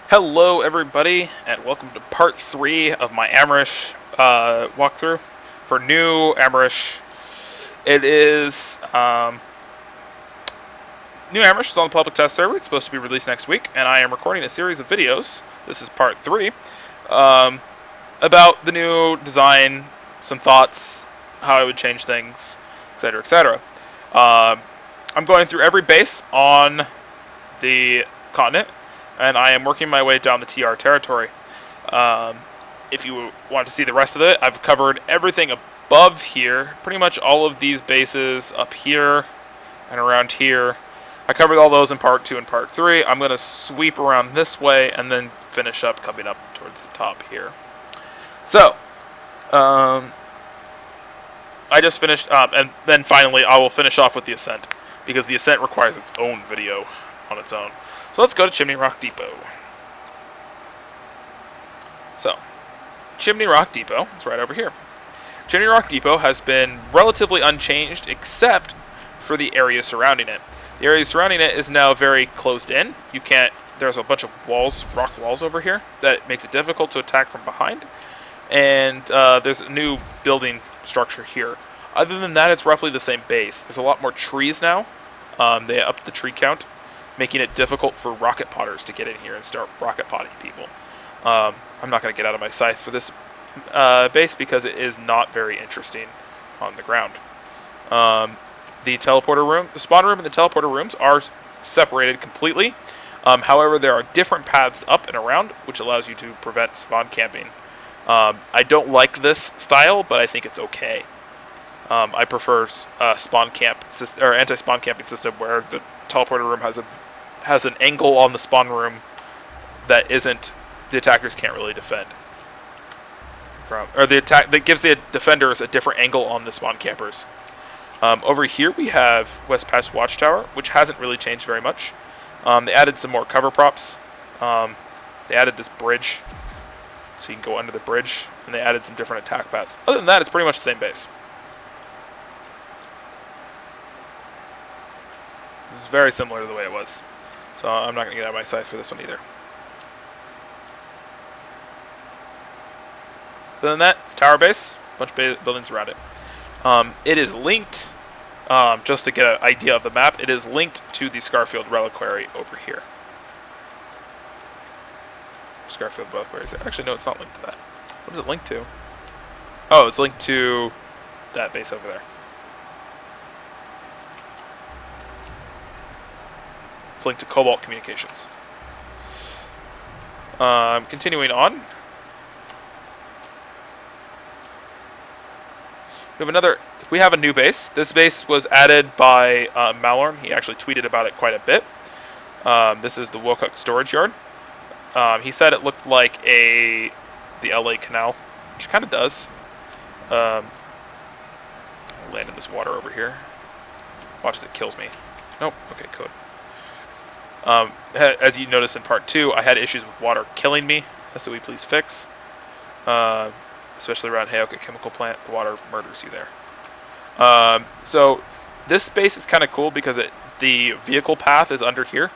Hello everybody, and welcome to part 3 of my Amerish walkthrough for new Amerish. It is, new Amerish is on the public test server. It's supposed to be released next week, and I am recording a series of videos, this is part 3, about the new design, some thoughts, how I would change things, etc, etc. I'm going through every base on the continent, and I am working my way down the TR territory. If you want to see the rest of it, I've covered everything above here, pretty much all of these bases up here and around here. I covered all those in part 2 and part 3. I'm going to sweep around this way and then finish up coming up towards the top here. So, I just finished up, and then finally I will finish off with the Ascent, because the Ascent requires its own video on its own. So let's go to Chimney Rock Depot. So, Chimney Rock Depot is right over here. Chimney Rock Depot has been relatively unchanged except for the area surrounding it. The area surrounding it is now very closed in. You can't, there's a bunch of walls, rock walls over here that makes it difficult to attack from behind. And there's a new building structure here. Other than that, it's roughly the same base. There's a lot more trees now. They upped the tree count, making it difficult for rocket potters to get in here and start rocket potting people. I'm not going to get out of my scythe for this base because it is not very interesting on the ground. The teleporter room, the spawn room and the teleporter rooms are separated completely. However, there are different paths up and around, which allows you to prevent spawn camping. I don't like this style, but I think it's okay. I prefer spawn camp or anti-spawn camping system where the teleporter room has an angle on the spawn room that the attackers can't really defend from, or that gives the defenders a different angle on the spawn campers. Over here we have West Watchtower, which hasn't really changed very much. They added some more cover props. They added this bridge, so you can go under the bridge, and they added some different attack paths. Other than that, it's pretty much the same base. It's very similar to the way it was. So I'm not going to get out of my scythe for this one either. Other than that, it's tower base, a bunch of buildings around it. It is linked, just to get an idea of the map, it is linked to the Scarfield Reliquary over here. Scarfield Reliquary is there. Actually, no, it's not linked to that. What is it linked to? Oh, it's linked to that base over there. It's linked to Cobalt Communications. Continuing on. We have a new base. This base was added by Malorn. He actually tweeted about it quite a bit. This is the Wokuk storage yard. He said it looked like the LA Canal, which kind of does. I'll land in this water over here. Watch as it kills me. Nope. Okay, good. As you noticed in part 2, I had issues with water killing me. So we please fix. Especially around Highroads Chemical Plant, the water murders you there. So this space is kind of cool because the vehicle path is under here.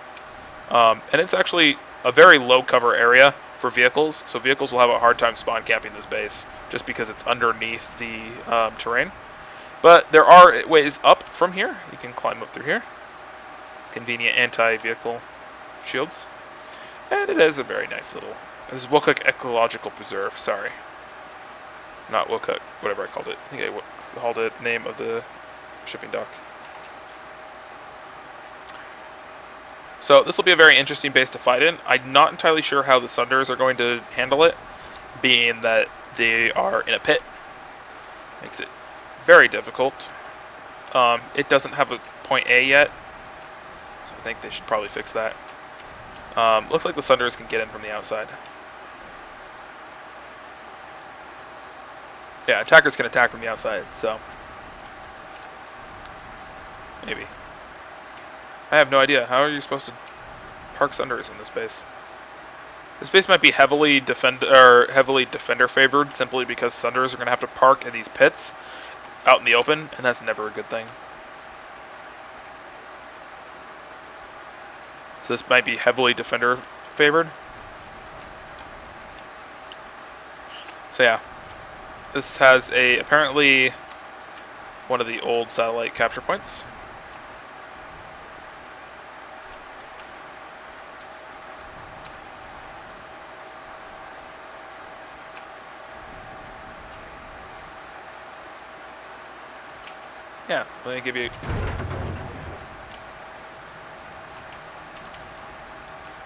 And it's actually a very low cover area for vehicles, so vehicles will have a hard time spawn camping this base just because it's underneath the terrain. But there are ways up from here. You can climb up through here. Convenient anti-vehicle shields. And it is a very nice little... This is Wokuk Ecological Preserve, sorry. Not Wokuk, whatever I called it. I think I called it the name of the shipping dock. So this will be a very interesting base to fight in. I'm not entirely sure how the Sunders are going to handle it, being that they are in a pit. Makes it very difficult. It doesn't have a point A yet, so I think they should probably fix that. Looks like the Sunders can get in from the outside. Yeah, attackers can attack from the outside, so maybe. I have no idea. How are you supposed to park Sunders in this base? This base might be heavily defender favored simply because Sunders are going to have to park in these pits out in the open, and that's never a good thing. So this might be heavily defender favored. So yeah, this has apparently one of the old satellite capture points. Yeah, let me give you.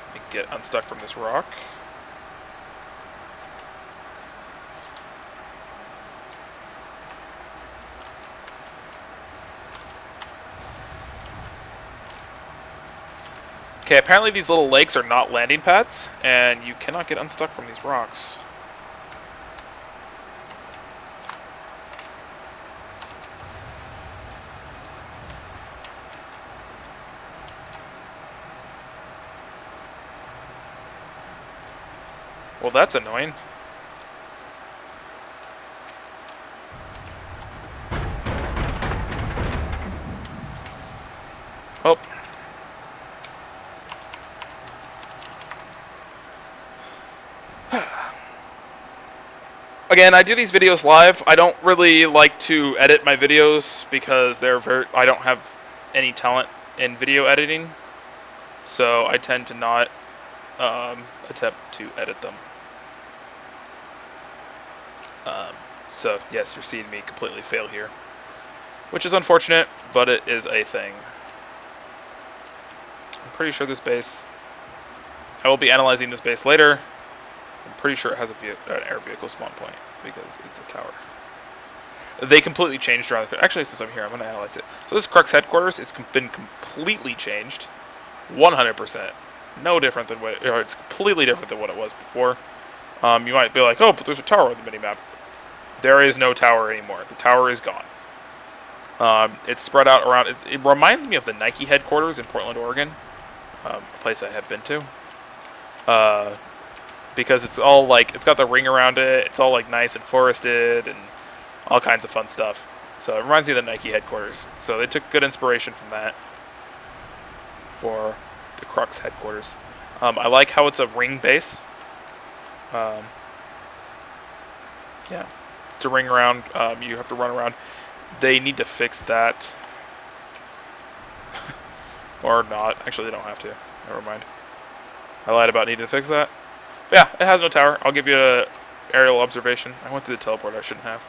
Let me get unstuck from this rock. Okay, apparently these little lakes are not landing pads, and you cannot get unstuck from these rocks. Well, that's annoying. Oh. Again, I do these videos live. I don't really like to edit my videos because I don't have any talent in video editing. So I tend to not attempt to edit them. So yes, you're seeing me completely fail here, which is unfortunate, but it is a thing. I'm pretty sure this base, I will be analyzing this base later. I'm pretty sure it has an air vehicle spawn point because it's a tower. They completely changed around the... Actually, since I'm here, I'm going to analyze it. So this Crux Headquarters, it's been completely changed. 100%. No different than what... Or it's completely different than what it was before. You might be like, oh, but there's a tower on the minimap. There is no tower anymore. The tower is gone. It's spread out around... It reminds me of the Nike headquarters in Portland, Oregon. A place I have been to. Because it's all like... It's got the ring around it. It's all like nice and forested and all kinds of fun stuff. So it reminds me of the Nike headquarters. So they took good inspiration from that for the Crux Headquarters. I like how it's a ring base. Yeah. It's a ring around. You have to run around. They need to fix that. Or not. Actually, they don't have to. Never mind. I lied about needing to fix that. But yeah, it has no tower. I'll give you an aerial observation. I went through the teleport I shouldn't have.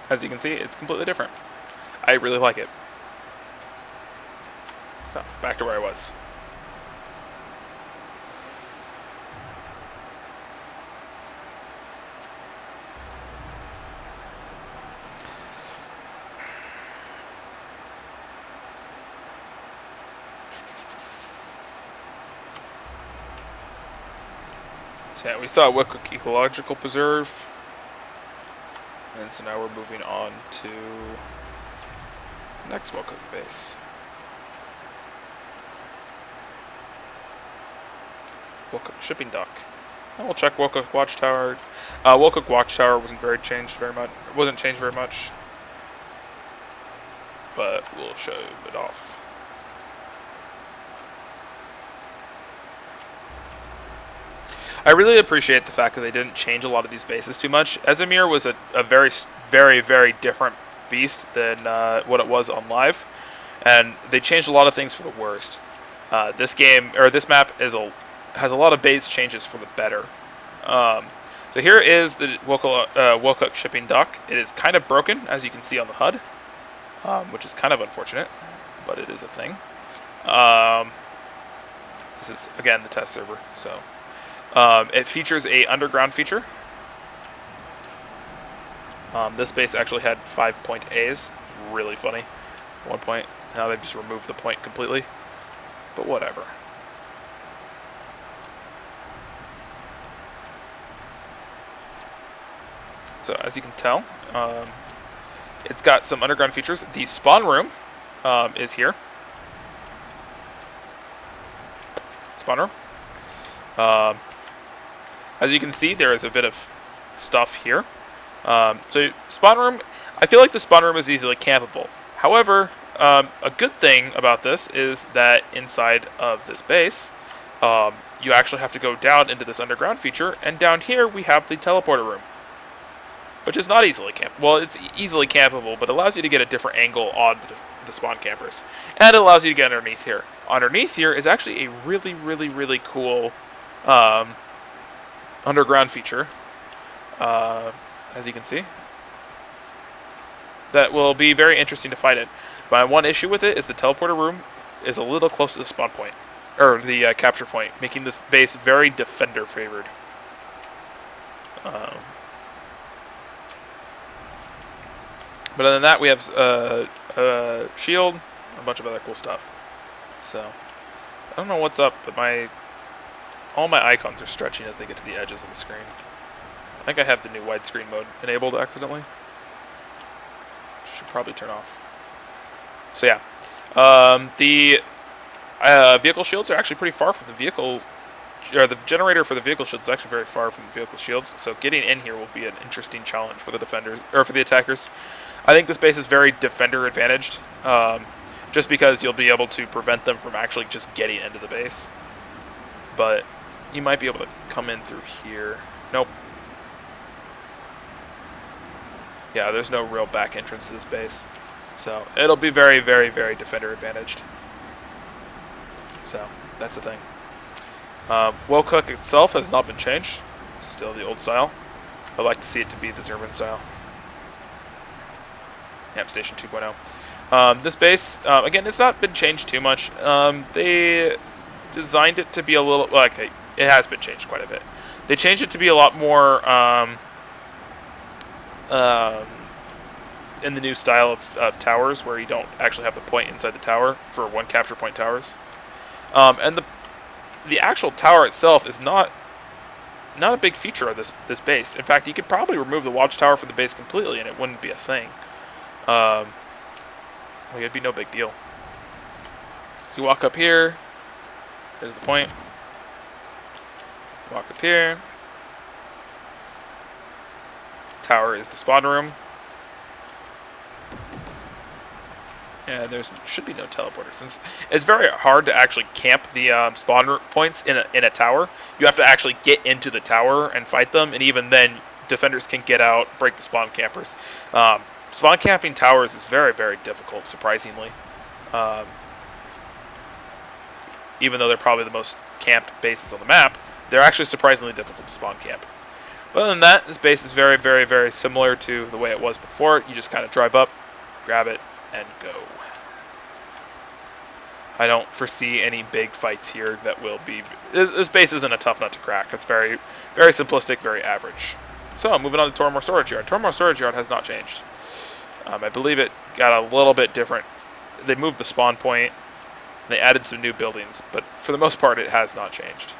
As you can see, it's completely different. I really like it. So, back to where I was. So yeah, we saw Wokuk Ecological Preserve. And so now we're moving on to the next Wokuk base. Wokuk Shipping Dock. And we'll check Wokuk Watchtower. Wokuk Watchtower wasn't changed very much. But we'll show it off. I really appreciate the fact that they didn't change a lot of these bases too much. Esamir was a very, very, very different beast than what it was on live, and they changed a lot of things for the worst. This map has a lot of base changes for the better. So here is the Wokuk shipping dock. It is kind of broken, as you can see on the HUD, which is kind of unfortunate, but it is a thing. This is again the test server, so. It features a underground feature. This base actually had 5 point A's. Really funny. 1 point. Now they've just removed the point completely. But whatever. So as you can tell, it's got some underground features. The spawn room is here. Spawn room. As you can see, there is a bit of stuff here. So spawn room, I feel like the spawn room is easily campable. However, a good thing about this is that inside of this base, you actually have to go down into this underground feature, and down here we have the teleporter room, which is not easily campable. Well, it's easily campable, but allows you to get a different angle on the spawn campers, and it allows you to get underneath here. Underneath here is actually a really, really, really cool underground feature, as you can see, that will be very interesting to fight it. My one issue with it is the teleporter room is a little close to the spawn point, or the capture point, making this base very defender favored. But other than that, we have a shield, a bunch of other cool stuff. So, I don't know what's up, but all my icons are stretching as they get to the edges of the screen. I think I have the new widescreen mode enabled accidentally. Should probably turn off. So yeah, the vehicle shields are actually pretty far from the vehicle, or the generator for the vehicle shields is actually very far from the vehicle shields. So getting in here will be an interesting challenge for the defenders, or for the attackers. I think this base is very defender advantaged, just because you'll be able to prevent them from actually just getting into the base. But you might be able to come in through here. Nope. Yeah, there's no real back entrance to this base. So it'll be very, very, very defender advantaged. So that's the thing. Wokuk itself has not been changed. It's still the old style. I'd like to see it to be the urban style. Yep, Station 2.0. This base, again, it's not been changed too much. They designed it to be a little... Well, okay, it has been changed quite a bit. They changed it to be a lot more... in the new style of towers, where you don't actually have the point inside the tower for one capture point towers. And the actual tower itself is not a big feature of this base. In fact, you could probably remove the watchtower from the base completely and it wouldn't be a thing. Like, it'd be no big deal. So you walk up here, there's the point. Walk up here. Tower is the spawn room. And there should be no teleporter, since it's very hard to actually camp the spawn points in a tower. You have to actually get into the tower and fight them, and even then, defenders can get out, break the spawn campers. Spawn camping towers is very, very difficult, surprisingly. Even though they're probably the most camped bases on the map, they're actually surprisingly difficult to spawn camp. But other than that, this base is very, very, very similar to the way it was before. You just kind of drive up, grab it, and go. I don't foresee any big fights here that will be... This base isn't a tough nut to crack. It's very, very simplistic, very average. So, moving on to Torremar Storage Yard. Torremar Storage Yard has not changed. I believe it got a little bit different. They moved the spawn point. They added some new buildings, but for the most part, it has not changed.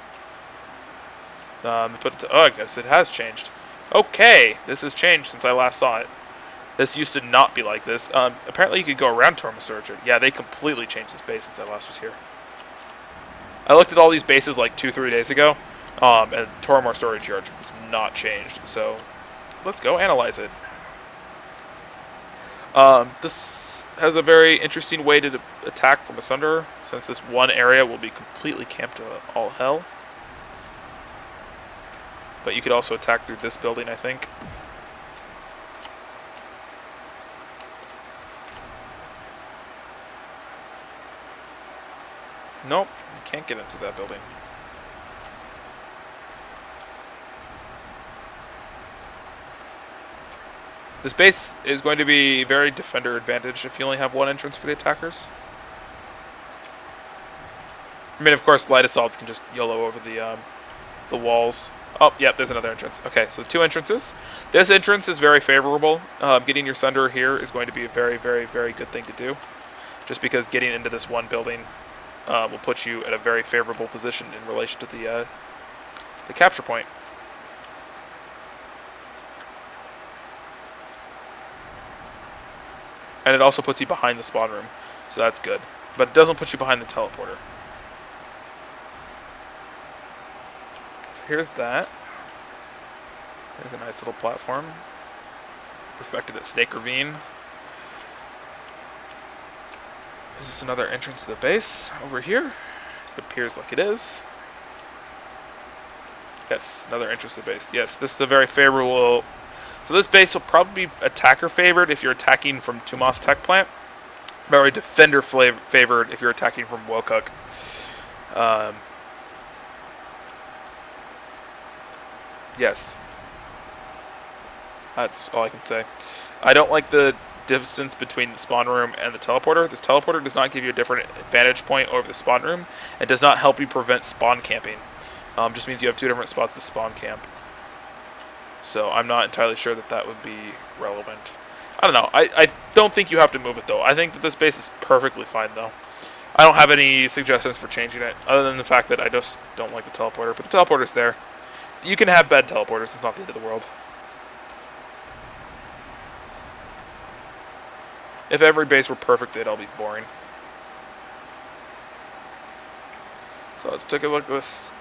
I guess it has changed. Okay, this has changed since I last saw it. This used to not be like this. Apparently you could go around Torremar Storage Yard. Yeah, they completely changed this base since I last was here. I looked at all these bases like 2-3 days ago, and Torremar Storage Yard was not changed. So, let's go analyze it. This has a very interesting way to attack from asunder, since this one area will be completely camped to all hell. But you could also attack through this building, I think. Nope, you can't get into that building. This base is going to be very defender advantage if you only have one entrance for the attackers. I mean, of course, light assaults can just YOLO over the walls. Oh, yep, there's another entrance. Okay, so 2 entrances. This entrance is very favorable. Getting your sunder here is going to be a very, very, very good thing to do. Just because getting into this one building will put you at a very favorable position in relation to the capture point. And it also puts you behind the spawn room, so that's good. But it doesn't put you behind the teleporter. So here's that. There's a nice little platform. Perfected at Snake Ravine. Is this another entrance to the base over here? It appears like it is. Yes, another entrance to the base. Yes, this is a very favorable... So this base will probably be attacker favored if you're attacking from Tumas Tech Plant. Very defender favored if you're attacking from Wokuk. Yes. That's all I can say. I don't like the distance between the spawn room and the teleporter. This teleporter does not give you a different vantage point over the spawn room and does not help you prevent spawn camping. Just means you have two different spots to spawn camp. So I'm not entirely sure that that would be relevant. I don't know. I don't think you have to move it, though. I think that this base is perfectly fine, though. I don't have any suggestions for changing it, other than the fact that I just don't like the teleporter. But the teleporter's there. You can have bad teleporters. It's not the end of the world. If every base were perfect, it'd all be boring. So let's take a look at this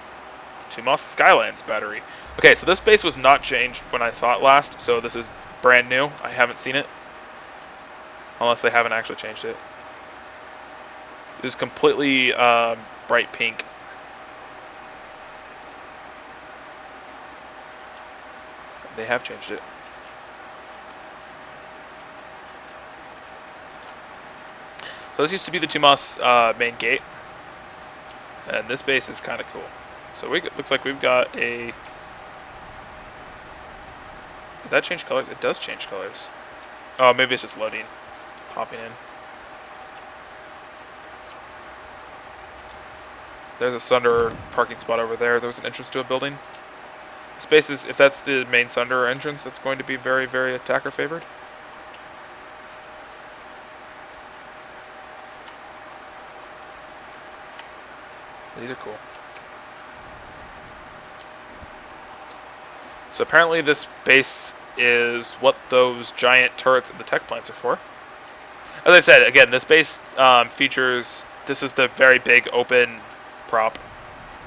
Tumas Skylance battery. Okay, so this base was not changed when I saw it last, so this is brand new. I haven't seen it. Unless they haven't actually changed it. It is completely bright pink. They have changed it. So this used to be the Tumas main gate. And this base is kind of cool. So it looks like we've got a... Did that change colors? It does change colors. Oh, maybe it's just loading. Popping in. There's a Sunder parking spot over there. There's an entrance to a building. Space is, if that's the main Sunder entrance, that's going to be very, very attacker favored. These are cool. So apparently this base is what those giant turrets in the tech plants are for. As I said, again, this base features... This is the very big open prop.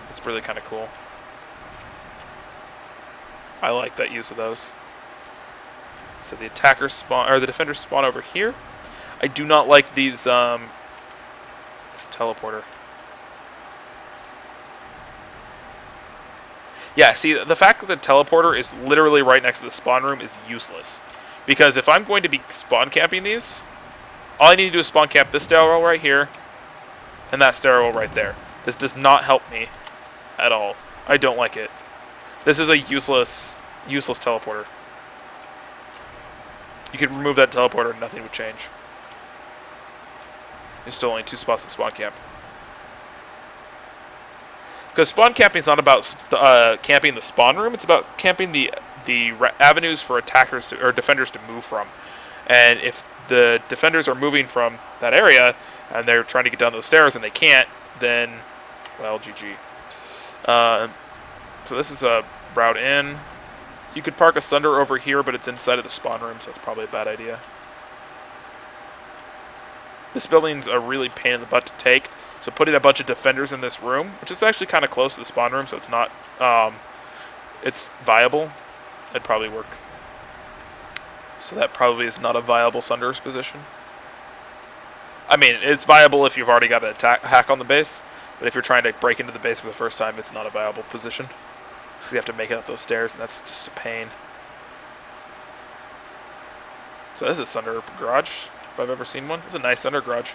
It's really kind of cool. I like that use of those. So the attackers spawn, or the defenders spawn over here. I do not like these, this teleporter. Yeah, see, the fact that the teleporter is literally right next to the spawn room is useless. Because if I'm going to be spawn camping these, all I need to do is spawn camp this stairwell right here, and that stairwell right there. This does not help me at all. I don't like it. This is a useless teleporter. You could remove that teleporter and nothing would change. There's still only 2 spots to spawn camp. Because spawn camping is not about camping the spawn room, it's about camping the avenues for attackers to, or defenders to move from. And if the defenders are moving from that area and they're trying to get down those stairs and they can't, then, well, GG. So this is a route in. You could park a Sunder over here, but it's inside of the spawn room, so that's probably a bad idea. This building's a really pain in the butt to take. So putting a bunch of defenders in this room, which is actually kind of close to the spawn room, so it's not, it's viable. It'd probably work. So that probably is not a viable Sunder's position. I mean, it's viable if you've already got an hack on the base, but if you're trying to break into the base for the first time, it's not a viable position. So you have to make it up those stairs, and that's just a pain. So this is a Sunder garage, if I've ever seen one. It's a nice Sunder garage.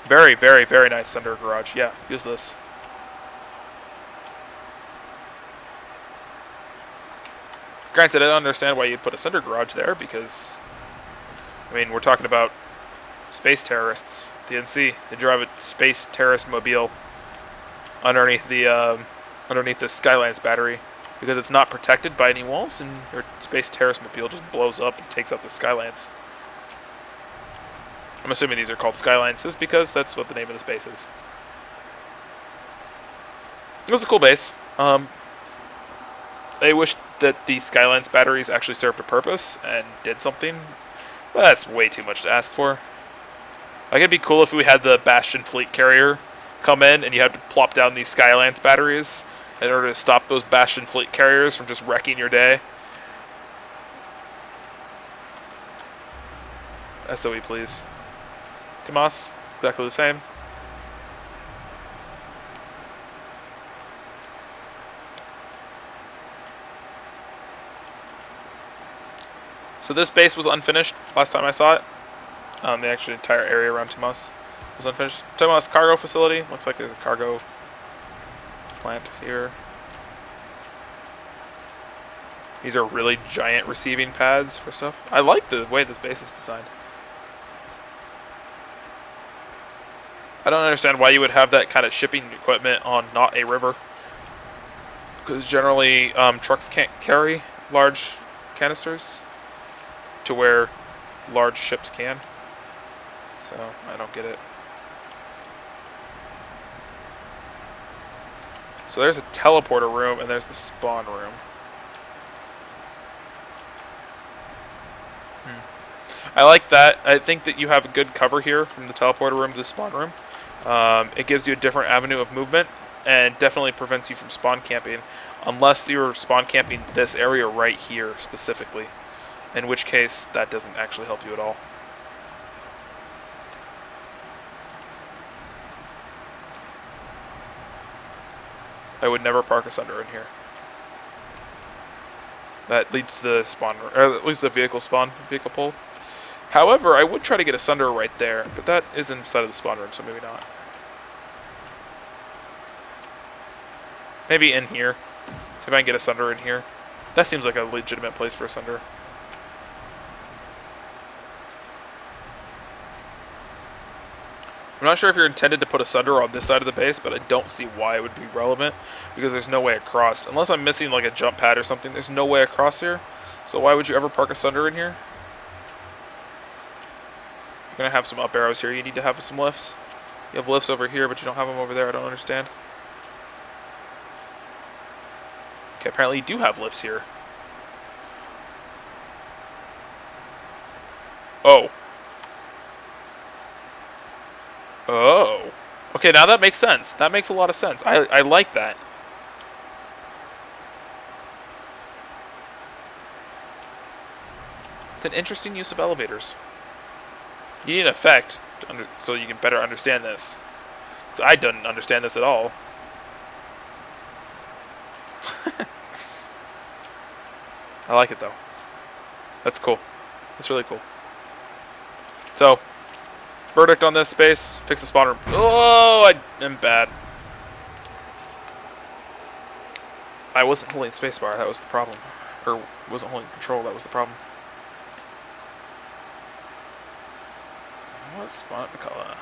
Very, very, very nice Sunder garage. Yeah, use this. Granted, I don't understand why you put a Sunder garage there, because, I mean, we're talking about space terrorists. The NC, they drive a space terrorist mobile underneath the Skylance battery, because it's not protected by any walls, and your space terrorist mobile just blows up and takes out the Skylance. I'm assuming these are called Skylances because that's what the name of this base is. It was a cool base. I wish that the Skylance batteries actually served a purpose and did something, but that's way too much to ask for. Like, it'd be cool if we had the Bastion fleet carrier come in and you had to plop down these Skylance batteries in order to stop those Bastion fleet carriers from just wrecking your day. SOE, please. Tumas, exactly the same. So this base was unfinished last time I saw it. The actual entire area around Tumas was unfinished. Tumas cargo facility. Looks like there's a cargo plant here. These are really giant receiving pads for stuff. I like the way this base is designed. I don't understand why you would have that kind of shipping equipment on not a river. Because generally trucks can't carry large canisters to where large ships can. So I don't get it. So there's a teleporter room and there's the spawn room. I like that. I think that you have a good cover here from the teleporter room to the spawn room. It gives you a different avenue of movement and definitely prevents you from spawn camping unless you're spawn camping this area right here specifically, in which case that doesn't actually help you at all. I would never park a Sunder in here. That leads to the spawn, or at least the vehicle pool. However, I would try to get a Sunder right there, but that is inside of the spawn room, so maybe not. Maybe in here. See if I can get a Sunder in here. That seems like a legitimate place for a Sunder. I'm not sure if you're intended to put a Sunder on this side of the base, but I don't see why it would be relevant, because there's no way across. Unless I'm missing like a jump pad or something, there's no way across here. So why would you ever park a Sunder in here? You're going to have some up arrows here. You need to have some lifts. You have lifts over here, but you don't have them over there. I don't understand. Okay, apparently you do have lifts here. Oh. Oh. Okay, now that makes sense. That makes a lot of sense. I like that. It's an interesting use of elevators. You need an effect so you can better understand this. So I didn't understand this at all. I like it though. That's cool. That's really cool. So, verdict on this space, fix the spawn room. Oh, I am bad. I wasn't holding spacebar, that was the problem. Or wasn't holding control, that was the problem. What spawn at Mekala?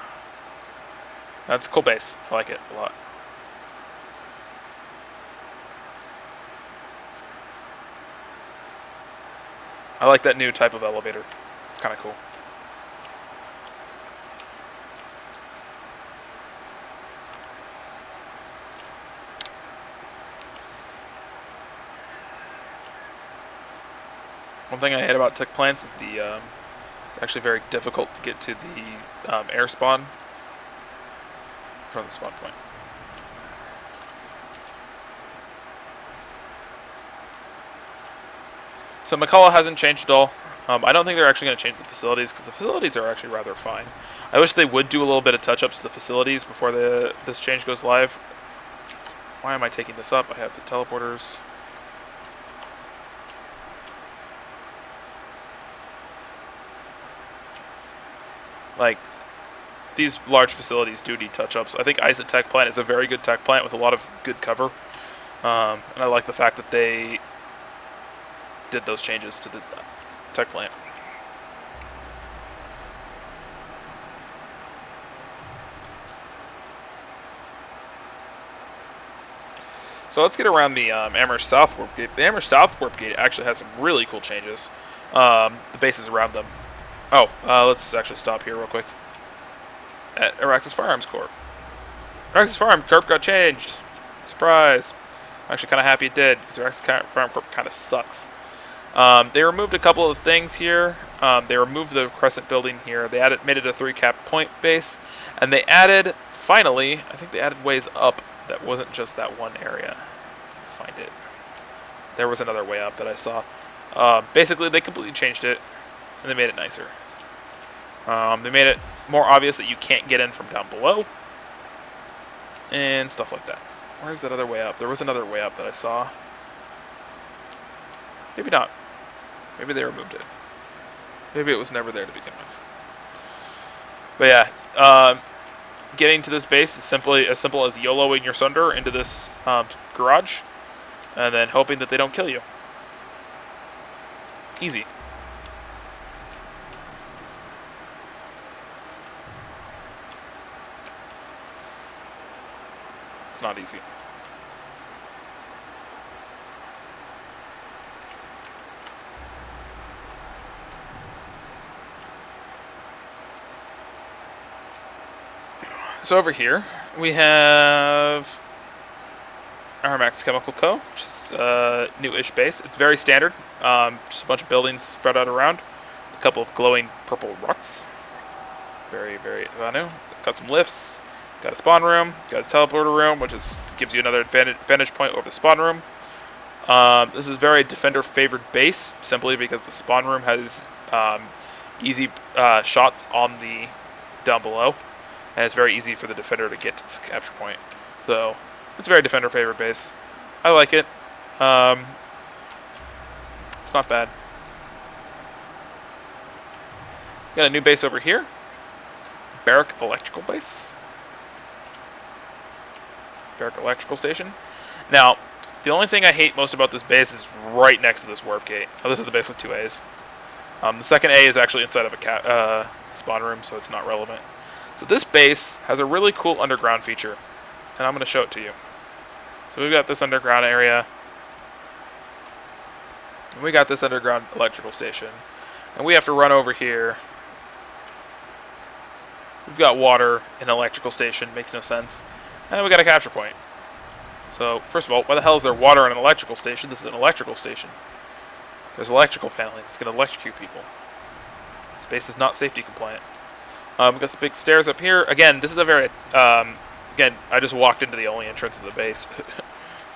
That's a cool base. I like it a lot. I like that new type of elevator. It's kind of cool. One thing I hate about tech plants is the it's actually very difficult to get to the air spawn from the spawn point. So Mekala hasn't changed at all. I don't think they're actually going to change the facilities because the facilities are actually rather fine. I wish they would do a little bit of touch-ups to the facilities before this change goes live. Why am I taking this up? I have the teleporters. Like, these large facilities do need touch-ups. I think Isaac Tech Plant is a very good tech plant with a lot of good cover. And I like the fact that they did those changes to the tech plant. So let's get around the Amerish South Warp Gate. The Amerish South Warp Gate actually has some really cool changes. The bases around them. Oh, let's actually stop here real quick. At Auraxis Firearms Corp. Auraxis Farm Corp got changed. Surprise. I'm actually kind of happy it did, because Auraxis Farm Corp kind of sucks. They removed a couple of things here. They removed the Crescent building here. They made it a 3-cap point base. And they added, finally, I think they added ways up that wasn't just that one area. find it. There was another way up that I saw. Basically, they completely changed it, and they made it nicer. They made it more obvious that you can't get in from down below, and stuff like that. Where's that other way up? There was another way up that I saw. Maybe not. Maybe they removed it. Maybe it was never there to begin with. But yeah, getting to this base is simply as simple as YOLOing your Sunder into this garage, and then hoping that they don't kill you. Easy. It's not easy. So over here, we have Aramax Chemical Co, which is a new-ish base. It's very standard, just a bunch of buildings spread out around, a couple of glowing purple rocks. Very, very new. Got some lifts, got a spawn room, got a teleporter room, which gives you another vantage point over the spawn room. This is very defender-favored base, simply because the spawn room has easy shots on the down below. And it's very easy for the defender to get to this capture point. So, it's a very defender-favorite base. I like it. It's not bad. Got a new base over here. Barrik Electrical Base. Barrik Electrical Station. Now, the only thing I hate most about this base is right next to this warp gate. Oh, this is the base with 2 A's. The second A is actually inside of a spawn room, so it's not relevant. So this base has a really cool underground feature, and I'm going to show it to you. So we've got this underground area, and we got this underground electrical station, and we have to run over here. We've got water and electrical station, makes no sense, and we got a capture point. So first of all, why the hell is there water in an electrical station? This is an electrical station. There's electrical paneling that's going to electrocute people. This base is not safety compliant. We've got some big stairs up here. Again, this is a very, again, I just walked into the only entrance of the base.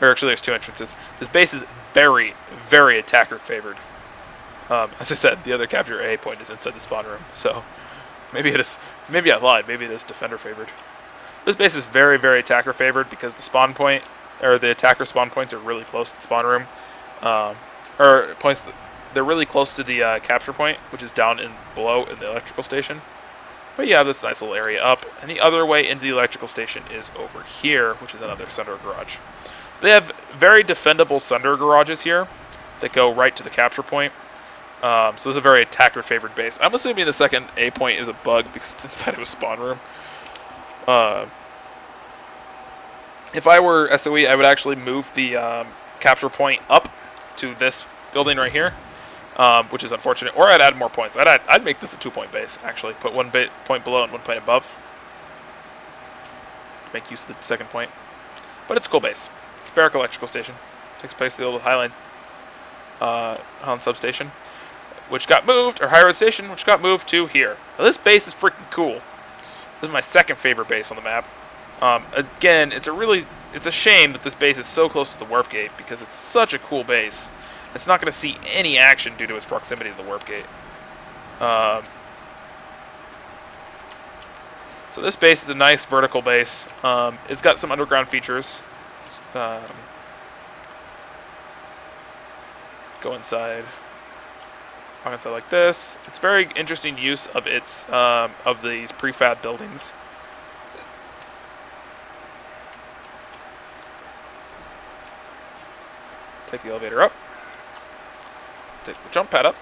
Or actually, there's 2 entrances. This base is very, very attacker favored. As I said, the other capture A point is inside the spawn room. So, maybe it is, maybe I lied. Maybe it is defender favored. This base is very, very attacker favored because the spawn point, or the attacker spawn points are really close to the spawn room. Or points, they're really close to the capture point, which is down in below in the electrical station. But you have this nice little area up, and the other way into the electrical station is over here, which is another Sunder garage. They have very defendable Sunder garages here that go right to the capture point. So this is a very attacker-favored base. I'm assuming the second A point is a bug because it's inside of a spawn room. If I were SOE, I would actually move the capture point up to this building right here. Which is unfortunate. Or I'd add more points. I'd make this a 2-point base, actually. Put 1 point below and 1 point above. Make use of the second point. But it's a cool base. It's Barrik Electrical Station. Takes place at the old Highland Substation, which got moved, or Highroads Station, which got moved to here. Now, this base is freaking cool. This is my second favorite base on the map. Again, it's a shame that this base is so close to the warp gate because it's such a cool base. It's not going to see any action due to its proximity to the warp gate. So this base is a nice vertical base. It's got some underground features. Go inside. Walk inside like this. It's very interesting use of its of these prefab buildings. Take the elevator up. Take the jump pad up.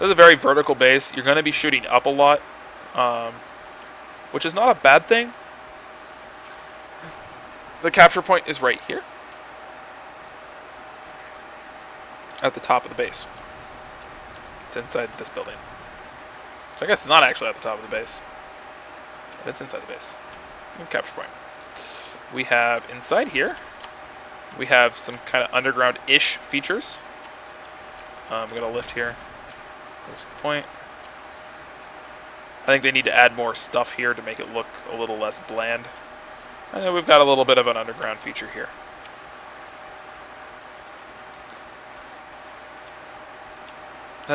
This is a very vertical base. You're going to be shooting up a lot, which is not a bad thing. The capture point is right here at the top of the base. It's inside this building. So I guess it's not actually at the top of the base, but it's inside the base. Capture point. We have inside here, we have some kind of underground-ish features. We got a lift here. There's the point. I think they need to add more stuff here to make it look a little less bland. And then we've got a little bit of an underground feature here.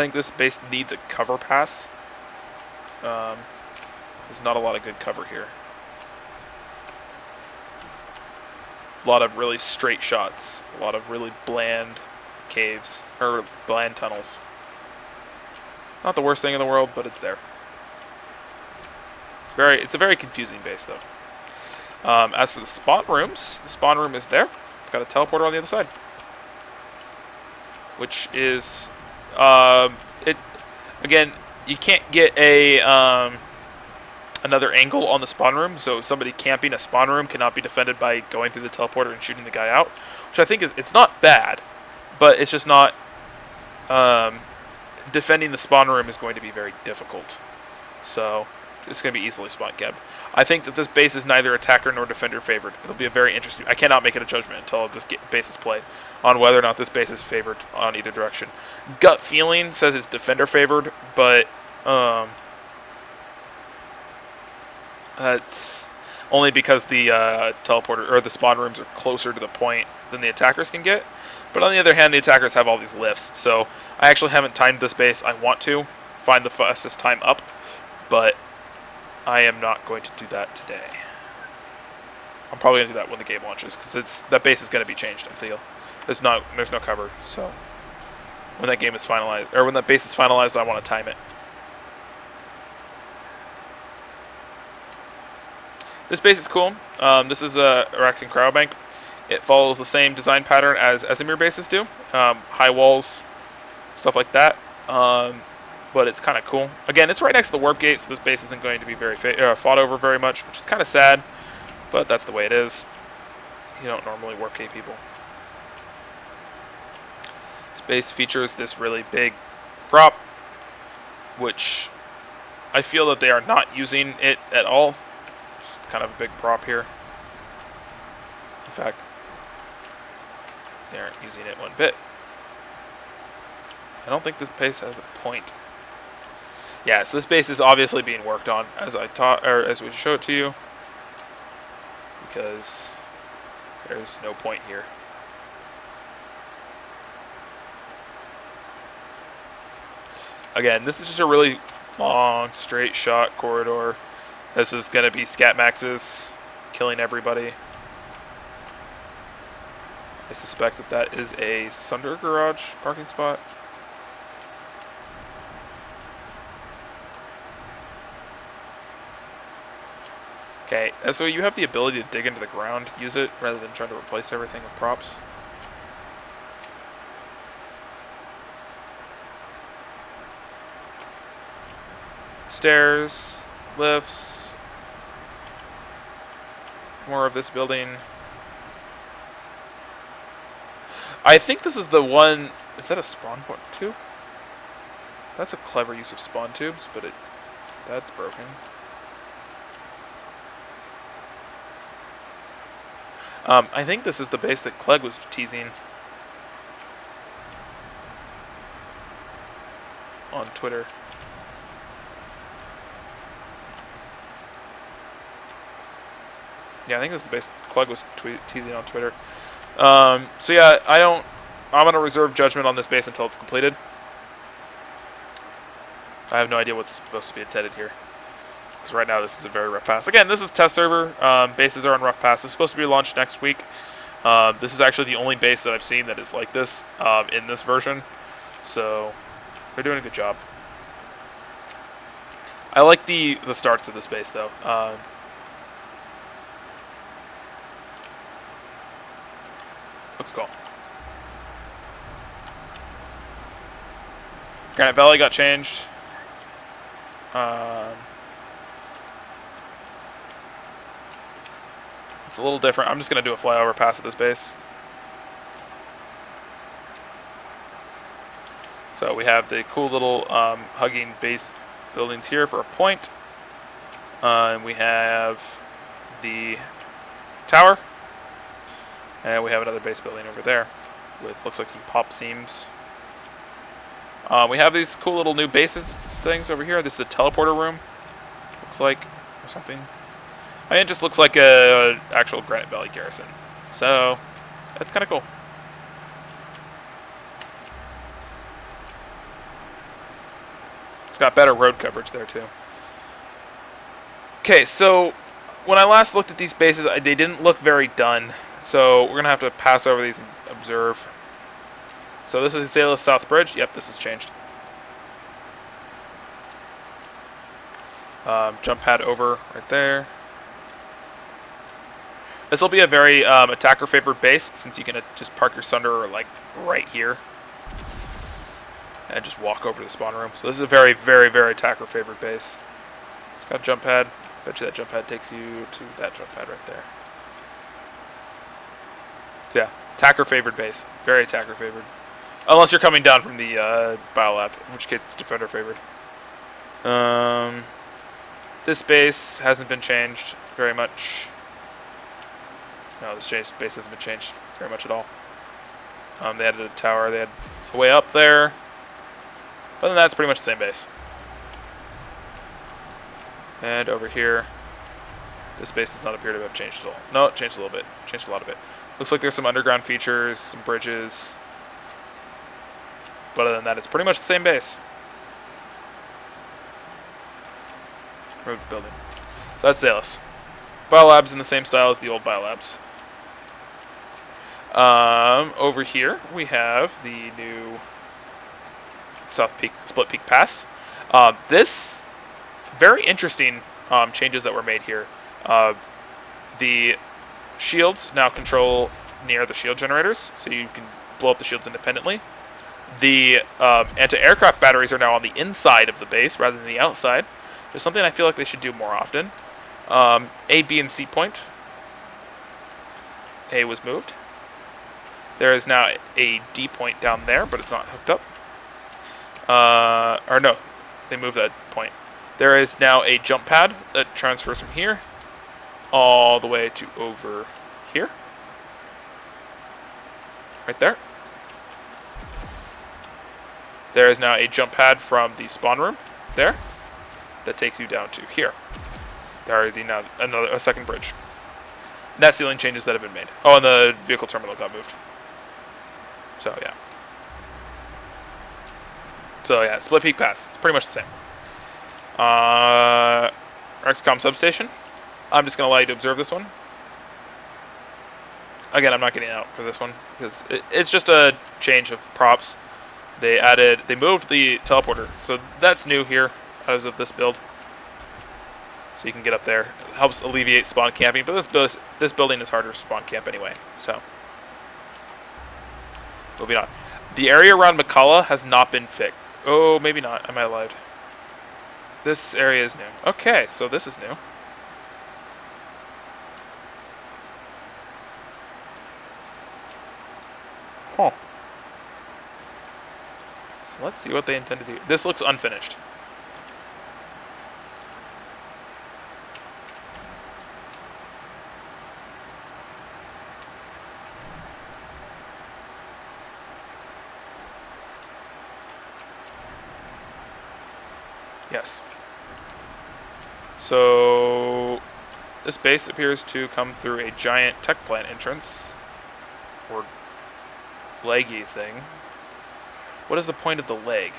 think this base needs a cover pass. There's not a lot of good cover here. A lot of really straight shots. A lot of really bland caves. Or bland tunnels. Not the worst thing in the world, but it's there. It's a very confusing base, though. As for the spawn rooms, the spawn room is there. It's got a teleporter on the other side. Which is... Again, you can't get a... another angle on the spawn room, so somebody camping a spawn room cannot be defended by going through the teleporter and shooting the guy out, which I think it's not bad, but it's just not defending the spawn room is going to be very difficult, so it's going to be easily spawn camped. I think that this base is neither attacker nor defender favored. It'll be a very interesting... I cannot make it a judgment until this base is played on whether or not this base is favored on either direction. Gut feeling says it's defender favored, but it's only because the teleporter or the spawn rooms are closer to the point than the attackers can get. But on the other hand, the attackers have all these lifts, so I actually haven't timed this base. I want to find the fastest time up, but I am not going to do that today. I'm probably going to do that when the game launches, because that base is going to be changed, I feel. There's no cover, so when that game is finalized, or when that base is finalized, I want to time it. This base is cool. This is a Auraxian Cryobank. It follows the same design pattern as Esamir bases do. High walls, stuff like that. But it's kind of cool. Again, it's right next to the warp gate, so this base isn't going to be very fought over very much, which is kind of sad. But that's the way it is. You don't normally warp gate people. This base features this really big prop, which I feel that they are not using it at all. Just kind of a big prop here. In fact, they aren't using it one bit. I don't think this base has a point. Yes, this base is obviously being worked on as we show it to you, because there's no point here. Again, this is just a really long, straight shot corridor. This is going to be scat maxes, killing everybody. I suspect that is a Sunder garage parking spot. Okay, so you have the ability to dig into the ground, use it, rather than trying to replace everything with props. Stairs, lifts, more of this building. I think this is the one... Is that a spawn point tube? That's a clever use of spawn tubes, but that's broken. I think this is the base that Clegg was teasing on Twitter. Yeah, I think this is the base Clegg was teasing on Twitter. So yeah, I'm going to reserve judgment on this base until it's completed. I have no idea what's supposed to be intended here. Because right now this is a very rough pass. Again, this is test server. Bases are on rough pass. It's supposed to be launched next week. This is actually the only base that I've seen that is like this in this version. So they're doing a good job. I like the starts of this base though. Looks cool. Granite Valley got changed. It's a little different. I'm just going to do a flyover pass at this base. So we have the cool little hugging base buildings here for a point. And we have the tower. And we have another base building over there with looks like some pop seams. We have these cool little new bases things over here. This is a teleporter room, looks like, or something. I mean, it just looks like a actual Granite Valley Garrison. So that's kind of cool. It's got better road coverage there, too. Okay, so when I last looked at these bases, they didn't look very done. So we're going to have to pass over these and observe. So this is Xelas South Bridge. Yep, this has changed. Jump pad over right there. This will be a very attacker-favored base, since you can just park your Sunder like right here and just walk over to the spawn room. So this is a very, very, very attacker-favored base. It's got a jump pad. Bet you that jump pad takes you to that jump pad right there. Yeah, attacker-favored base. Very attacker-favored. Unless you're coming down from the biolab, in which case it's defender-favored. This base hasn't been changed very much. No, this base hasn't been changed very much at all. They added a tower. They had a way up there. Other than that, it's pretty much the same base. And over here, this base does not appear to have changed at all. No, it changed a little bit. Changed a lot of it. Looks like there's some underground features, some bridges. But other than that, it's pretty much the same base. Moved the building. So that's Xelas. Biolab's in the same style as the old Biolabs. Over here, we have the new Splitpeak Pass. This, very interesting changes that were made here. The shields now control near the shield generators, so you can blow up the shields independently. The anti-aircraft batteries are now on the inside of the base rather than the outside. Just something I feel like they should do more often. A, B, and C point. A was moved. There is now a D point down there, but it's not hooked up. Or no, they moved that point. There is now a jump pad that transfers from here all the way to over here. Right there. There is now a jump pad from the spawn room there that takes you down to here. There are now a second bridge. And that's the only changes that have been made. Oh, and the vehicle terminal got moved. So yeah. So yeah, Splitpeak Pass. It's pretty much the same. Auraxicom Substation. I'm just gonna allow you to observe this one. Again, I'm not getting out for this one because it's just a change of props. They moved the teleporter, so that's new here as of this build. So you can get up there. It helps alleviate spawn camping, but this building is harder to spawn camp anyway. So moving on, the area around Mekala has not been fixed. Oh, maybe not. I might have lied. This area is new. Okay, so this is new. Huh. So let's see what they intend to do. This looks unfinished. Yes. So this base appears to come through a giant tech plant entrance, or leggy thing. What is the point of the leg?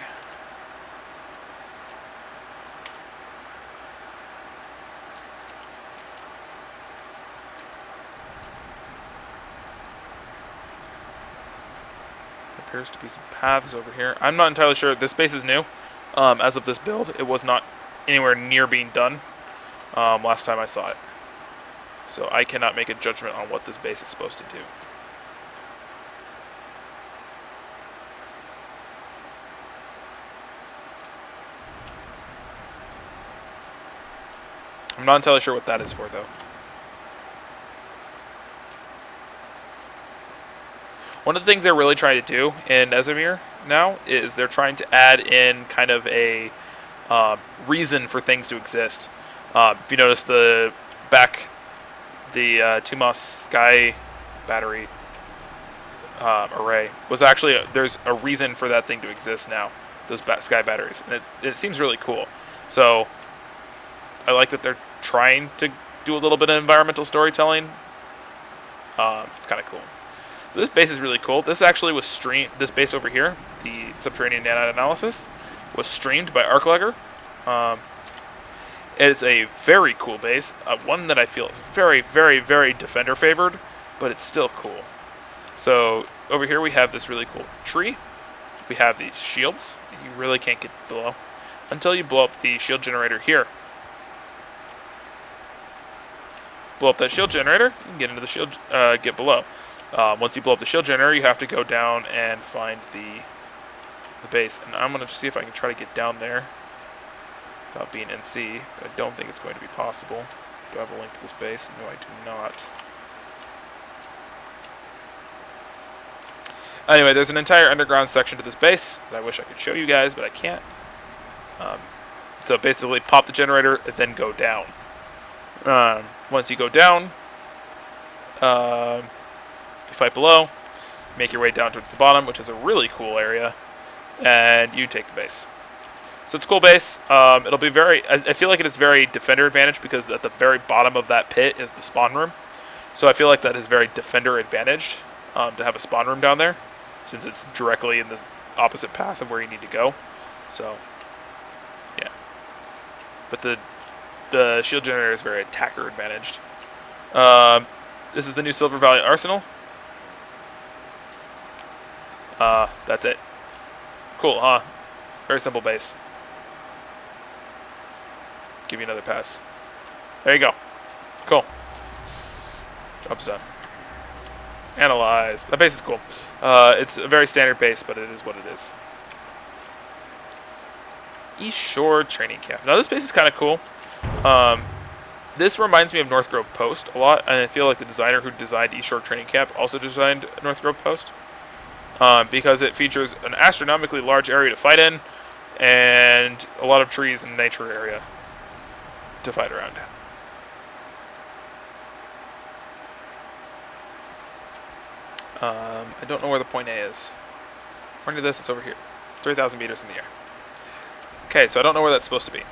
There appears to be some paths over here. I'm not entirely sure. This base is new. As of this build, it was not anywhere near being done last time I saw it. So I cannot make a judgment on what this base is supposed to do. I'm not entirely sure what that is for, though. One of the things they're really trying to do in Esamir now is they're trying to add in kind of a reason for things to exist. If you notice, the Tumas Sky battery array was actually there's a reason for that thing to exist now. Those Sky batteries, and it seems really cool. So I like that they're trying to do a little bit of environmental storytelling. It's kind of cool. So this base is really cool. This actually was streamed. This base over here, the Subterranean Nanite analysis, was streamed by Arclegger. It's a very cool base, one that I feel is very, very, very defender favored, but it's still cool. So over here we have this really cool tree. We have these shields. You really can't get below until you blow up the shield generator here. Blow up that shield generator, you can get into the shield, get below. Once you blow up the shield generator, you have to go down and find the base. And I'm going to see if I can try to get down there without being NC, but I don't think it's going to be possible. Do I have a link to this base? No, I do not. Anyway, there's an entire underground section to this base that I wish I could show you guys, but I can't. So basically, pop the generator, then go down. Once you go down, you fight below, make your way down towards the bottom, which is a really cool area, and you take the base. So it's a cool base. It'll be very, I feel like it is very defender advantage because at the very bottom of that pit is the spawn room. So I feel like that is very defender advantage to have a spawn room down there, since it's directly in the opposite path of where you need to go. So, yeah. But the shield generator is very attacker advantaged. This is the new Silver Valley Arsenal. That's it. Cool, huh? Very simple base. Give you another pass. There you go. Cool. Job's done. Analyze. That base is cool. It's a very standard base, but it is what it is. East Shore Training Camp. Now this base is kind of cool. This reminds me of North Grove Post a lot, and I feel like the designer who designed East Shore Training Camp also designed North Grove Post. Because it features an astronomically large area to fight in, and a lot of trees and nature area to fight around. I don't know where the point A is. According to this, it's over here. 3,000 meters in the air. Okay, so I don't know where that's supposed to be.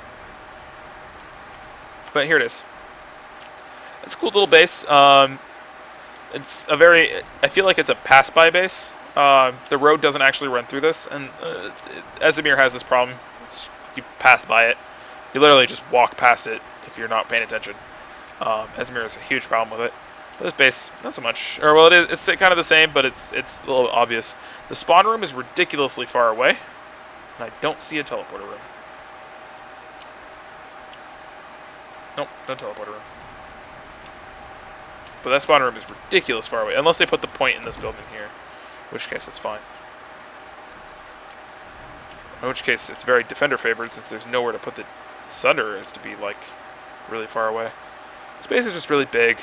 But here it is. It's a cool little base. It's a very, I feel like it's a pass-by base. The road doesn't actually run through this, and Esamir has this problem. You pass by it. You literally just walk past it if you're not paying attention. Esamir has a huge problem with it. But this base, not so much. Or, well, it's kind of the same, but it's a little obvious. The spawn room is ridiculously far away, and I don't see a teleporter room. Nope, no teleporter room. But that spawn room is ridiculous far away, unless they put the point in this building here. In which case, it's fine. In which case, it's very defender favored since there's nowhere to put the Sunderers to be, like, really far away. Space is just really big.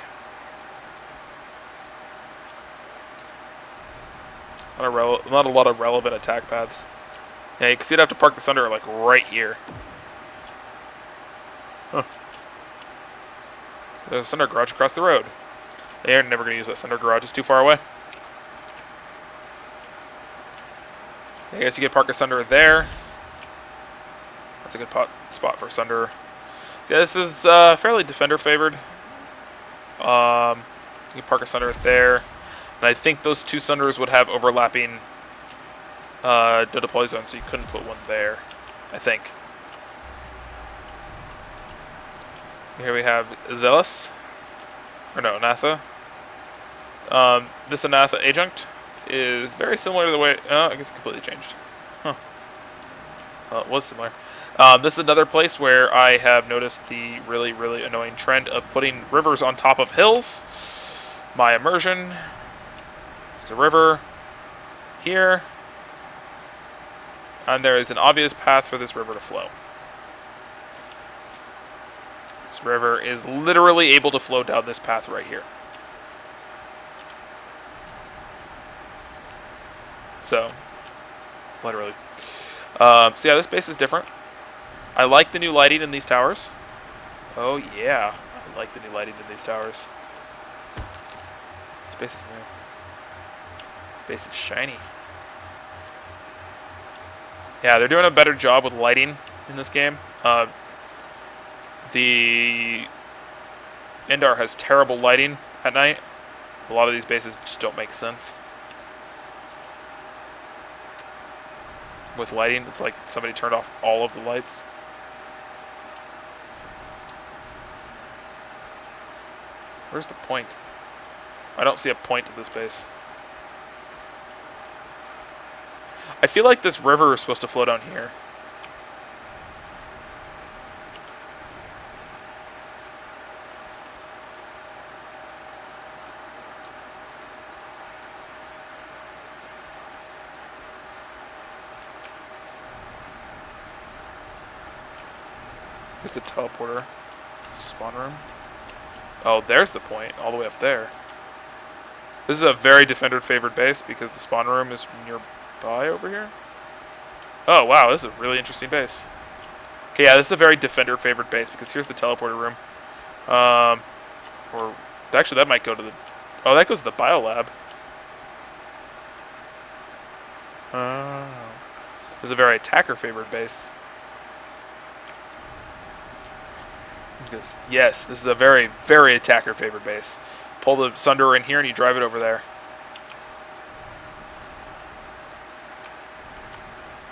Not a lot of relevant attack paths. Yeah, because you'd have to park the Sunderer, like, right here. Huh. There's a Sunder garage across the road. They're never going to use that Sunder garage. It's too far away. I guess you could park a Sunderer there. That's a good spot for a Sunderer. Yeah, this is fairly defender favored. You can park a Sunderer there. And I think those two Sunderers would have overlapping no deploy zones, so you couldn't put one there, I think. Here we have Xelas. Or no, Onatha. This Onatha adjunct is very similar to the way... Oh, I guess it completely changed. Huh. Well, it was similar. This is another place where I have noticed the really, really annoying trend of putting rivers on top of hills. My immersion. There's a river here. And there is an obvious path for this river to flow. This river is literally able to flow down this path right here. So, literally. So yeah, this base is different. I like the new lighting in these towers. Oh yeah, I like the new lighting in these towers. This base is new. Base is shiny. Yeah, they're doing a better job with lighting in this game. The Endar has terrible lighting at night. A lot of these bases just don't make sense. with lighting. It's like somebody turned off all of the lights. Where's the point? I don't see a point to this base. I feel like this river is supposed to flow down here. Is the teleporter spawn room? Oh, there's the point, all the way up there. This is a very defender-favored base because the spawn room is nearby over here. Oh, wow, this is a really interesting base. Okay, yeah, this is a very defender-favored base because here's the teleporter room. Or actually, that might go to the... Oh, that goes to the biolab. Oh. This is a very attacker-favored base. Yes, this is a very, very attacker-favored base. Pull the Sunderer in here and you drive it over there.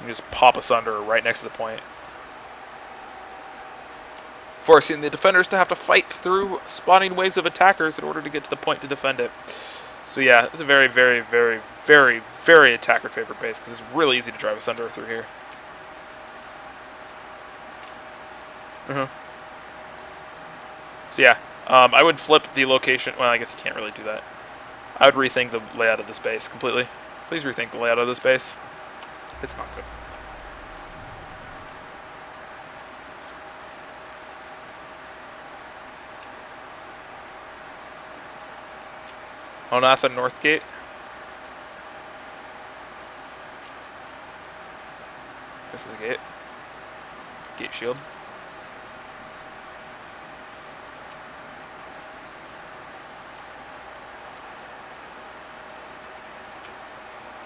You just pop a Sunderer right next to the point. Forcing the defenders to have to fight through spawning waves of attackers in order to get to the point to defend it. So yeah, it's a very, very, very, very, very attacker-favored base because it's really easy to drive a Sunderer through here. So yeah, I would flip the location. Well, I guess you can't really do that. I would rethink the layout of this base completely. Please rethink the layout of this base. It's not good. Onatha Northgate. This is the gate. Gate shield.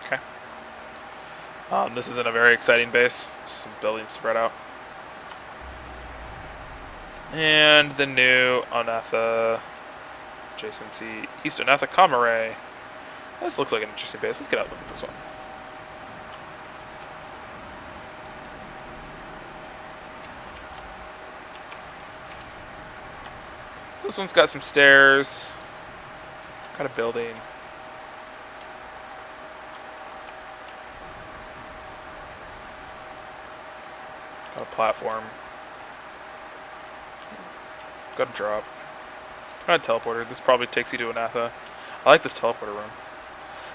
Okay. This isn't a very exciting base. Just some buildings spread out. And the new Onatha adjacency East Onatha Comm array. This looks like an interesting base. Let's get out and look at this one. So this one's got some stairs. Got a building. Got a platform. Got a drop. Got a teleporter. This probably takes you to Onatha. I like this teleporter room.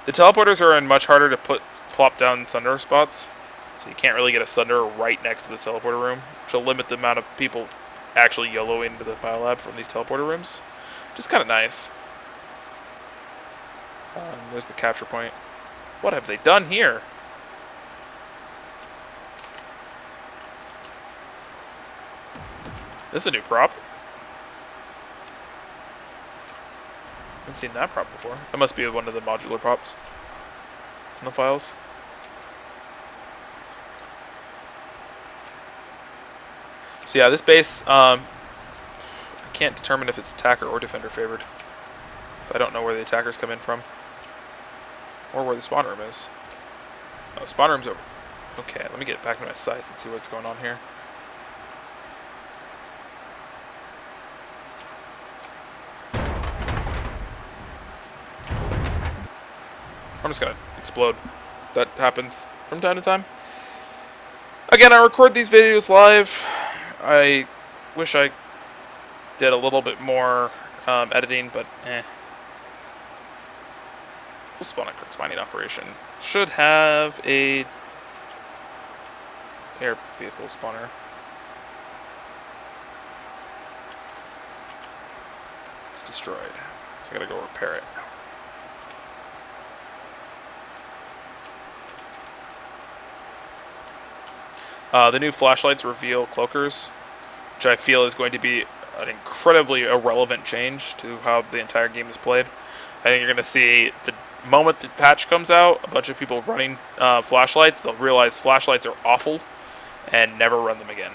The teleporters are in much harder to plop down Sunderer spots. So you can't really get a Sunderer right next to the teleporter room, which will limit the amount of people actually YOLOing into the biolab from these teleporter rooms. Which is kind of nice. There's the capture point. What have they done here? This is a new prop. Haven't seen that prop before. That must be one of the modular props. It's in the files. So yeah, this base, I can't determine if it's attacker or defender favored. So I don't know where the attackers come in from. Or where the spawn room is. Oh, spawn room's over. Okay, let me get back to my scythe and see what's going on here. I'm just gonna explode. That happens from time to time. Again, I record these videos live. I wish I did a little bit more editing, but eh. We'll spawn a Crux mining operation. Should have a air vehicle spawner. It's destroyed, so I gotta go repair it. The new flashlights reveal cloakers, which I feel is going to be an incredibly irrelevant change to how the entire game is played. I think you're going to see the moment the patch comes out, a bunch of people running flashlights, they'll realize flashlights are awful and never run them again.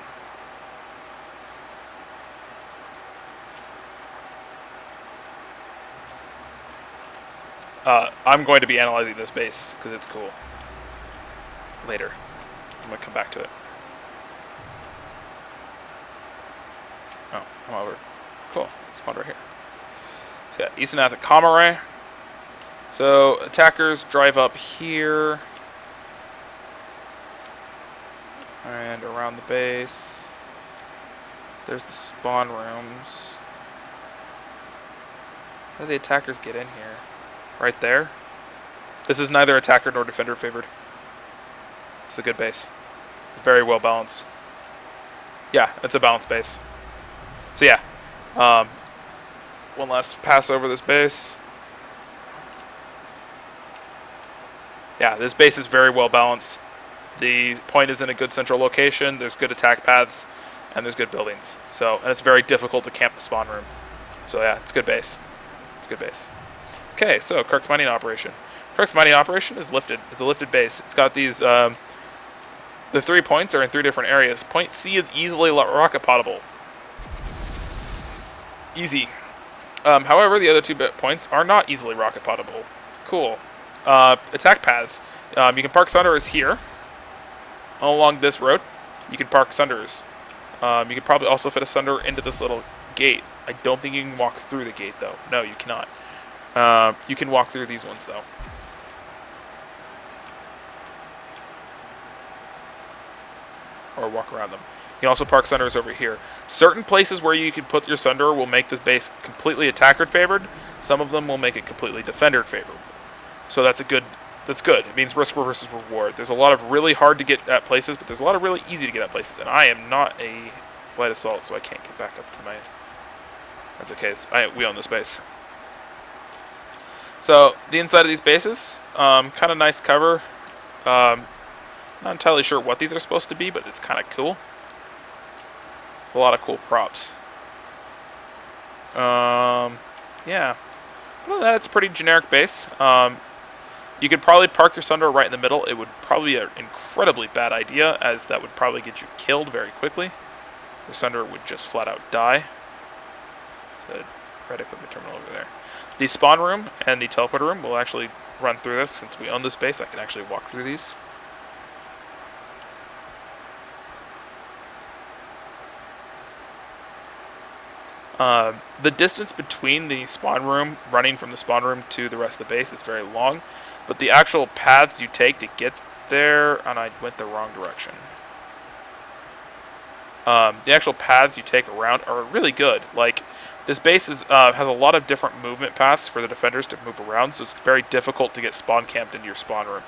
I'm going to be analyzing this base because it's cool. Later. I'm going to come back to it. Oh, I'm over. Cool. Spawned right here. So yeah, East Onatha Comm array. So attackers drive up here. And around the base. There's the spawn rooms. How do the attackers get in here? Right there? This is neither attacker nor defender favored. It's a good base. Very well balanced. Yeah, it's a balanced base. So yeah. One last pass over this base. Yeah, this base is very well balanced. The point is in a good central location. There's good attack paths, and there's good buildings. So, and it's very difficult to camp the spawn room. So yeah, it's a good base. It's a good base. Okay, so Crux mining operation. Crux mining operation is lifted. It's a lifted base. It's got these. The 3 points are in 3 different areas. Point C is easily rocket potable. Easy. However, the other 2 points are not easily rocket potable. Cool. Attack paths. You can park Sunderers here. Along this road, you can park Sunderers. You could probably also fit a Sunderer into this little gate. I don't think you can walk through the gate, though. No, you cannot. You can walk through these ones, though. Or walk around them. You can also park Sunderers over here. Certain places where you can put your Sunderer will make this base completely attacker favored. Some of them will make it completely defender favored. So that's good. It means risk versus reward. There's a lot of really hard to get at places, but there's a lot of really easy to get at places. And I am not a light assault, so I can't get back up to my... That's okay. We own this base. So the inside of these bases, kind of nice cover. Not entirely sure what these are supposed to be, but it's kind of cool. It's a lot of cool props. Yeah. Other than that, it's a pretty generic base. You could probably park your Sunderer right in the middle. It would probably be an incredibly bad idea, as that would probably get you killed very quickly. Your Sunderer would just flat out die. It's a red equipment terminal over there. The spawn room and the teleporter room will actually run through this. Since we own this base, I can actually walk through these. The distance between the spawn room, running from the spawn room to the rest of the base, is very long. But the actual paths you take to get there, and I went the wrong direction. The actual paths you take around are really good. Like, this base has a lot of different movement paths for the defenders to move around, so it's very difficult to get spawn camped into your spawn room,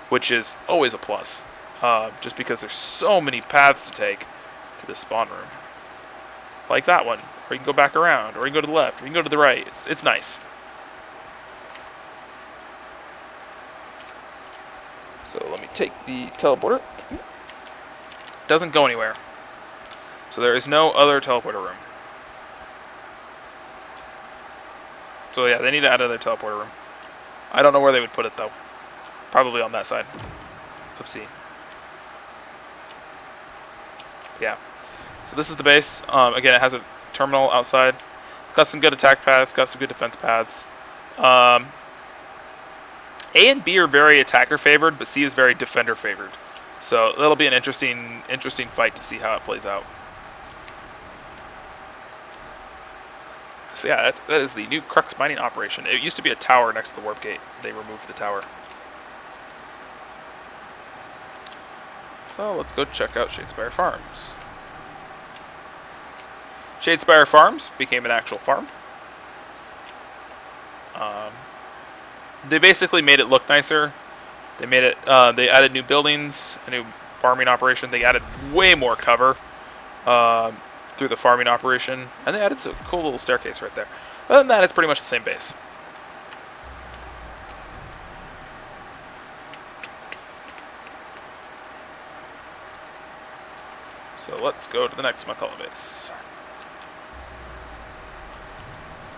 which is always a plus, just because there's so many paths to take to the spawn room. Like that one, or you can go back around, or you can go to the left, or you can go to the right. It's nice. So let me take the teleporter. Doesn't go anywhere. So there is no other teleporter room. So yeah, they need to add another teleporter room. I don't know where they would put it, though. Probably on that side. Let's see. Yeah. So this is the base. Again, it has a terminal outside. It's got some good attack paths. It's got some good defense paths. A and B are very attacker favored, but C is very defender favored. So that'll be an interesting fight to see how it plays out. So yeah, that is the new Crux mining operation. It used to be a tower next to the warp gate. They removed the tower. So let's go check out Shadespire Farms. Shadespire Farms became an actual farm. They basically made it look nicer. They made it. They added new buildings, a new farming operation. They added way more cover through the farming operation, and they added a cool little staircase right there. Other than that, it's pretty much the same base. So let's go to the next Mekala base.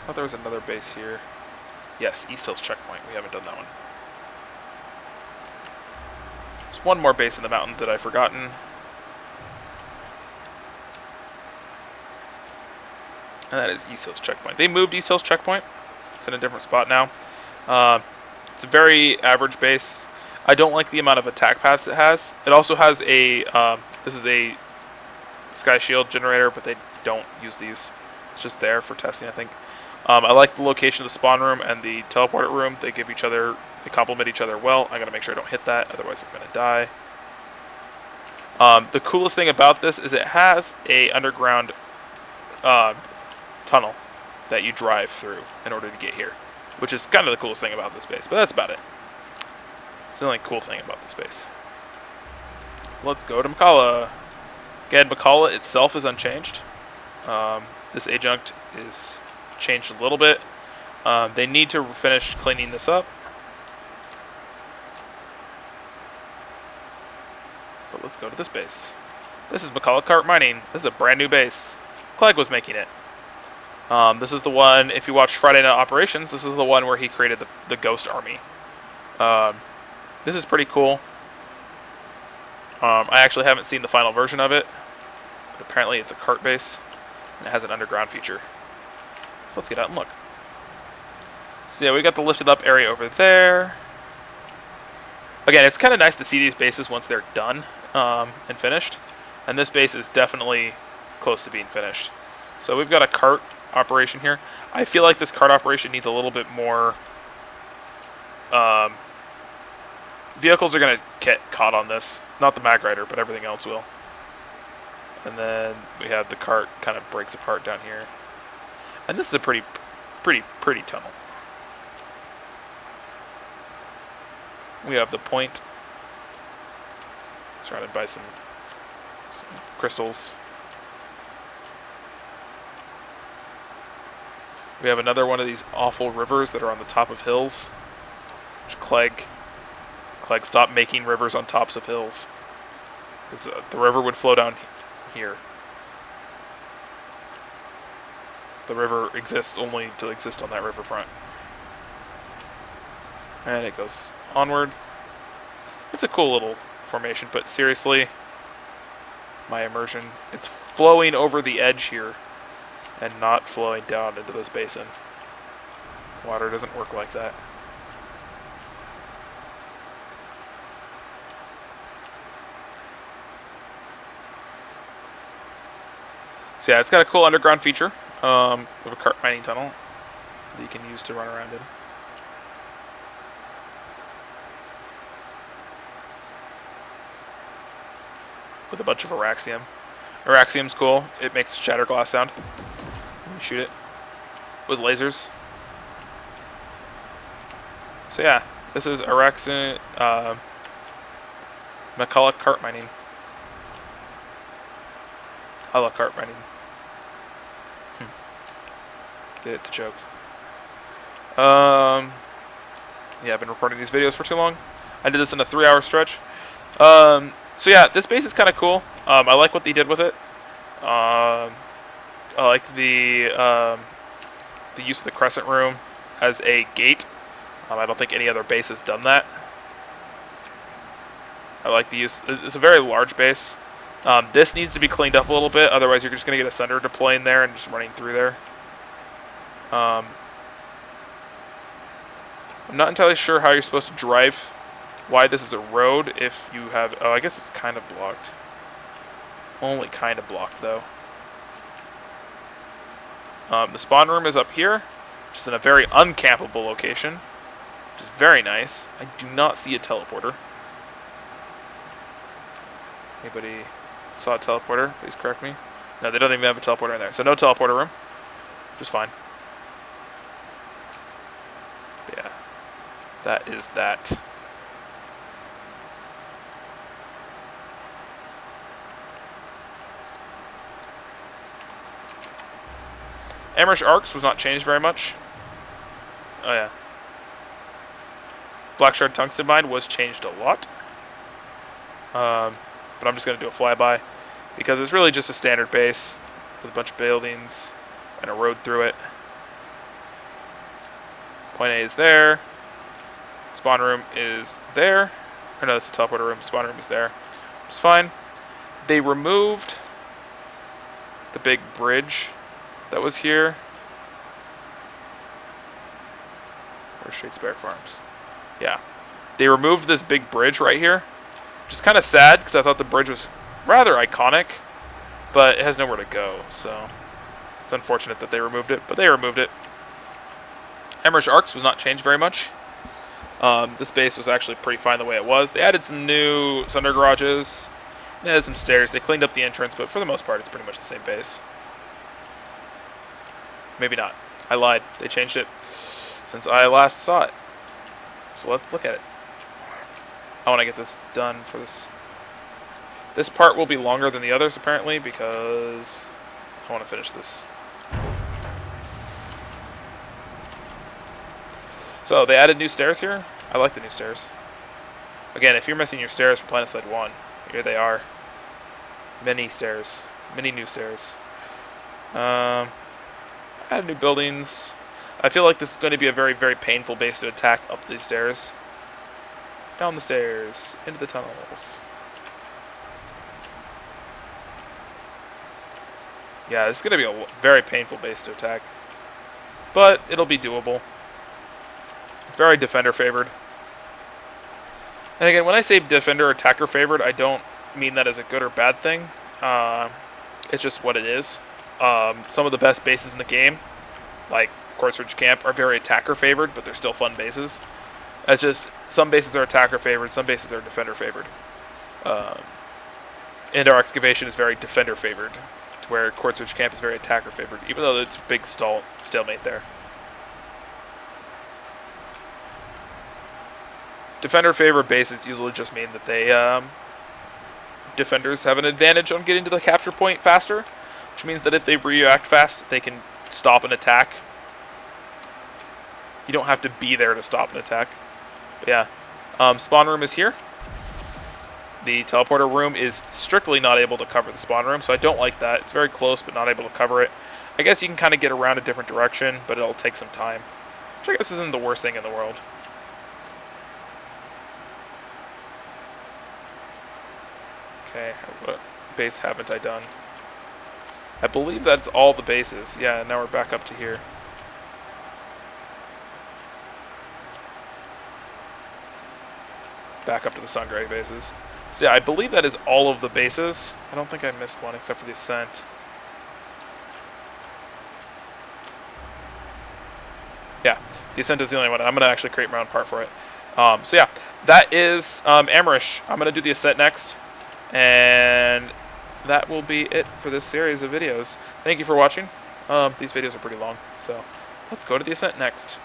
I thought there was another base here. Yes, East Hills checkpoint. We haven't done that one. There's one more base in the mountains that I've forgotten. And that is East Hills checkpoint. They moved East Hills checkpoint. It's in a different spot now. It's a very average base. I don't like the amount of attack paths it has. It also has a, this is a Sky Shield generator, but they don't use these. It's just there for testing, I think. I like the location of the spawn room and the teleporter room. They give each other, they complement each other well. I gotta make sure I don't hit that, otherwise I'm gonna die. The coolest thing about this is it has a underground tunnel that you drive through in order to get here, which is kind of the coolest thing about this base, but that's about it. It's the only cool thing about this base. So let's go to Mekala. Again, Mekala itself is unchanged. This adjunct is changed a little bit. They need to finish cleaning this up. But let's go to this base. This is Mekala Cart Mining. This is a brand new base. Clegg was making it. This is the one, if you watch Friday Night Operations, this is the one where he created the Ghost Army. This is pretty cool. I actually haven't seen the final version of it, but apparently it's a cart base, and it has an underground feature. So let's get out and look. So yeah, we got the lifted up area over there. Again, it's kind of nice to see these bases once they're done and finished. And this base is definitely close to being finished. So we've got a cart operation here. I feel like this cart operation needs a little bit more... vehicles are going to get caught on this. Not the Mag Rider, but everything else will. And then we have the cart kind of breaks apart down here. And this is a pretty tunnel. We have the point, surrounded by some crystals. We have another one of these awful rivers that are on the top of hills. Which Clegg stopped making rivers on tops of hills, because the river would flow down here. The river exists only to exist on that riverfront. And it goes onward. It's a cool little formation, but seriously, my immersion, it's flowing over the edge here and not flowing down into this basin. Water doesn't work like that. So yeah, it's got a cool underground feature with a cart mining tunnel that you can use to run around in. With a bunch of Auraxium. Auraxium's cool. It makes shatter glass sound when you shoot it with lasers. So yeah, this is Auraxian Mekala cart mining. I love cart mining. Get it to joke. Yeah, I've been recording these videos for too long. I did this in a 3-hour stretch. So yeah, this base is kind of cool. I like what they did with it. I like the use of the crescent room as a gate. I don't think any other base has done that. I like the use. It's a very large base. This needs to be cleaned up a little bit, otherwise you're just going to get a Sunder deploying there and just running through there. I'm not entirely sure how you're supposed to drive, why this is a road if you have... Oh, I guess it's kind of blocked. Only kind of blocked, though. The spawn room is up here, which is in a very uncampable location, which is very nice. I do not see a teleporter. Anybody saw a teleporter? Please correct me. No, they don't even have a teleporter in there. So no teleporter room, which is fine. But yeah, that is that. Amerish ARX was not changed very much. Oh yeah. Blackshard Tungsten Mine was changed a lot. But I'm just going to do a flyby because it's really just a standard base with a bunch of buildings and a road through it. Point A is there. Spawn room is there. Or no, it's the teleporter room. Spawn room is there. Which is fine. They removed the big bridge that was here. Where's Shadespire Farms? Yeah. They removed this big bridge right here, which is kind of sad because I thought the bridge was rather iconic, but it has nowhere to go, so it's unfortunate that they removed it, but they removed it. Amerish ARX was not changed very much. This base was actually pretty fine the way it was. They added some new Sunder garages. They added some stairs. They cleaned up the entrance, but for the most part, it's pretty much the same base. Maybe not. I lied. They changed it since I last saw it. So let's look at it. I want to get this done for this. This part will be longer than the others, apparently, because I want to finish this. So, they added new stairs here. I like the new stairs. Again, if you're missing your stairs for Planetside 1, here they are. Many stairs. Many new stairs. Added new buildings. I feel like this is going to be a very, very painful base to attack up these stairs. Down the stairs. Into the tunnels. Yeah, this is going to be a very painful base to attack. But it'll be doable. It's very defender favored. And again, when I say defender attacker favored, I don't mean that as a good or bad thing. It's just what it is. Some of the best bases in the game, like Quartz Ridge Camp, are very attacker favored, but they're still fun bases. It's just some bases are attacker favored, some bases are defender favored. And our excavation is very defender favored, to where Quartz Ridge Camp is very attacker favored, even though it's a big stalemate there. Defender favored bases usually just mean that they defenders have an advantage on getting to the capture point faster, which means that if they react fast, they can stop an attack. You don't have to be there to stop an attack. But yeah, spawn room is here. The teleporter room is strictly not able to cover the spawn room, so I don't like that. It's very close, but not able to cover it. I guess you can kind of get around a different direction, but it'll take some time, which I guess isn't the worst thing in the world. Okay, what base haven't I done? I believe that's all the bases. Yeah, now we're back up to here. Back up to the Sundray bases. So yeah, I believe that is all of the bases. I don't think I missed one except for the Ascent. Yeah, the Ascent is the only one. I'm going to actually create my own part for it. So yeah, that is Amerish. I'm going to do the Ascent next. And that will be it for this series of videos. Thank you for watching. These videos are pretty long, so let's go to the Ascent next.